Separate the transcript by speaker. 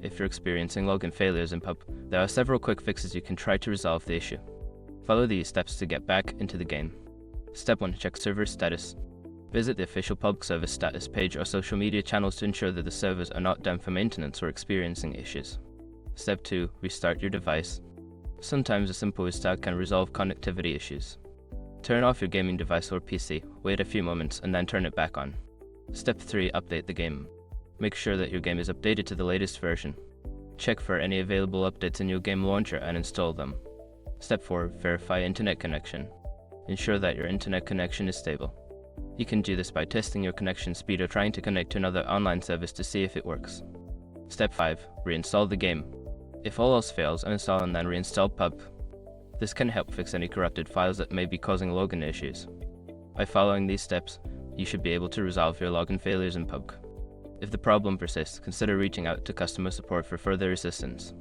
Speaker 1: if you're experiencing login failures in PUBG, there are several quick fixes you can try to resolve the issue. Follow these steps to get back into the game. Step 1. Check server status. Visit the official PUBG service status page or social media channels to ensure that the servers are not down for maintenance or experiencing issues. Step 2. Restart your device. Sometimes a simple restart can resolve connectivity issues. Turn off your gaming device or PC, wait a few moments, and then turn it back on. Step 3. Update the game. Make sure that your game is updated to the latest version. Check for any available updates in your game launcher and install them. Step 4. Verify internet connection. Ensure that your internet connection is stable. You can do this by testing your connection speed or trying to connect to another online service to see if it works. Step 5. Reinstall the game. If all else fails, uninstall and then reinstall PUBG. This can help fix any corrupted files that may be causing login issues. By following these steps, you should be able to resolve your login failures in PUBG. If the problem persists, consider reaching out to customer support for further assistance.